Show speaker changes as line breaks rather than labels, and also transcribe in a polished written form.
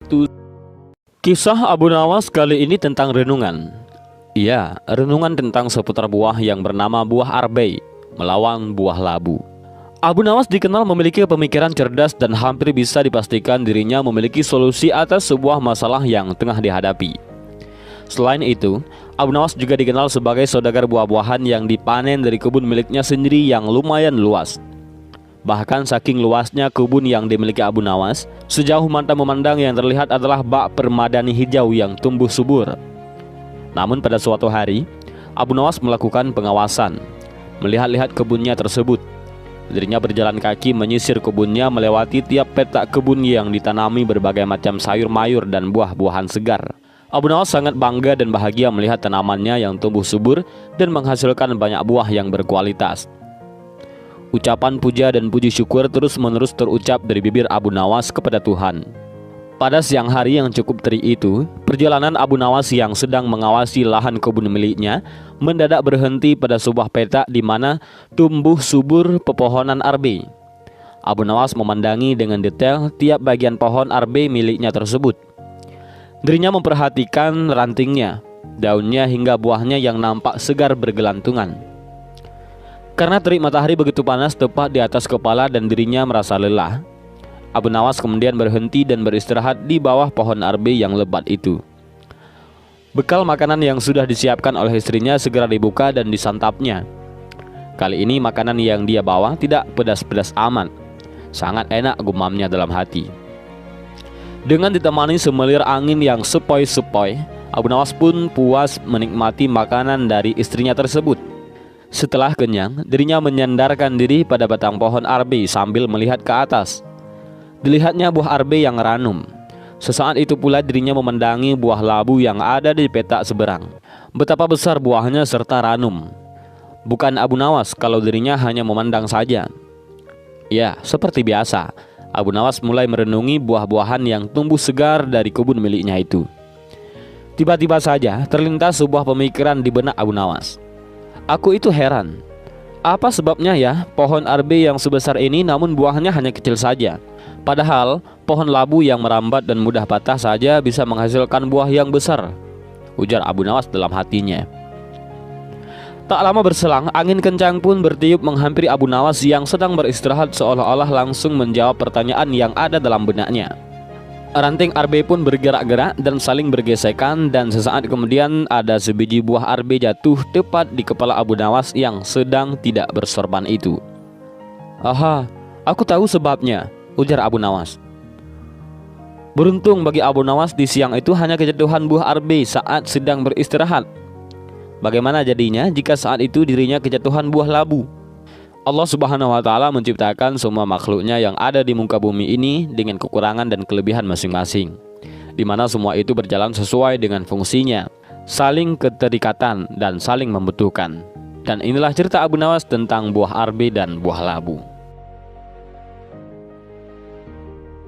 itu. Kisah Abu Nawas kali ini tentang renungan. Iya, renungan tentang seputar buah yang bernama buah arbei melawan buah labu. Abu Nawas dikenal memiliki pemikiran cerdas dan hampir bisa dipastikan dirinya memiliki solusi atas sebuah masalah yang tengah dihadapi. Selain itu, Abu Nawas juga dikenal sebagai saudagar buah-buahan yang dipanen dari kebun miliknya sendiri yang lumayan luas. Bahkan saking luasnya kebun yang dimiliki Abu Nawas, sejauh mata memandang yang terlihat adalah bak permadani hijau yang tumbuh subur. Namun pada suatu hari, Abu Nawas melakukan pengawasan, melihat-lihat kebunnya tersebut. Dirinya berjalan kaki menyisir kebunnya melewati tiap petak kebun yang ditanami berbagai macam sayur mayur dan buah-buahan segar. Abu Nawas sangat bangga dan bahagia melihat tanamannya yang tumbuh subur dan menghasilkan banyak buah yang berkualitas. Ucapan puja dan puji syukur terus-menerus terucap dari bibir Abu Nawas kepada Tuhan. Pada siang hari yang cukup terik itu, perjalanan Abu Nawas yang sedang mengawasi lahan kebun miliknya mendadak berhenti pada sebuah petak di mana tumbuh subur pepohonan arbei. Abu Nawas memandangi dengan detail tiap bagian pohon arbei miliknya tersebut. Dirinya memperhatikan rantingnya, daunnya hingga buahnya yang nampak segar bergelantungan. Karena terik matahari begitu panas tepat di atas kepala dan dirinya merasa lelah, Abu Nawas kemudian berhenti dan beristirahat di bawah pohon arbei yang lebat itu. Bekal makanan yang sudah disiapkan oleh istrinya segera dibuka dan disantapnya. Kali ini makanan yang dia bawa tidak pedas-pedas amat. Sangat enak, gumamnya dalam hati. Dengan ditemani semelir angin yang sepoi-sepoi, Abu Nawas pun puas menikmati makanan dari istrinya tersebut. Setelah kenyang, dirinya menyandarkan diri pada batang pohon arbei sambil melihat ke atas. Dilihatnya buah arbei yang ranum. Sesaat itu pula dirinya memandangi buah labu yang ada di petak seberang. Betapa besar buahnya serta ranum. Bukan Abu Nawas kalau dirinya hanya memandang saja. Ya, seperti biasa, Abu Nawas mulai merenungi buah-buahan yang tumbuh segar dari kebun miliknya itu. Tiba-tiba saja terlintas sebuah pemikiran di benak Abu Nawas. Aku itu heran, apa sebabnya ya pohon arbei yang sebesar ini namun buahnya hanya kecil saja. Padahal pohon labu yang merambat dan mudah patah saja bisa menghasilkan buah yang besar, ujar Abu Nawas dalam hatinya. Tak lama berselang, angin kencang pun bertiup menghampiri Abu Nawas yang sedang beristirahat seolah-olah langsung menjawab pertanyaan yang ada dalam benaknya. Ranting arbei pun bergerak-gerak dan saling bergesekan, dan sesaat kemudian ada sebiji buah arbei jatuh tepat di kepala Abu Nawas yang sedang tidak bersorban itu. Aha, aku tahu sebabnya, ujar Abu Nawas. Beruntung bagi Abu Nawas di siang itu hanya kejatuhan buah arbei saat sedang beristirahat. Bagaimana jadinya jika saat itu dirinya kejatuhan buah labu? Allah Subhanahu wa Ta'ala menciptakan semua makhluknya yang ada di muka bumi ini dengan kekurangan dan kelebihan masing-masing, di mana semua itu berjalan sesuai dengan fungsinya, saling keterikatan dan saling membutuhkan. Dan inilah cerita Abu Nawas tentang buah arbei dan buah labu.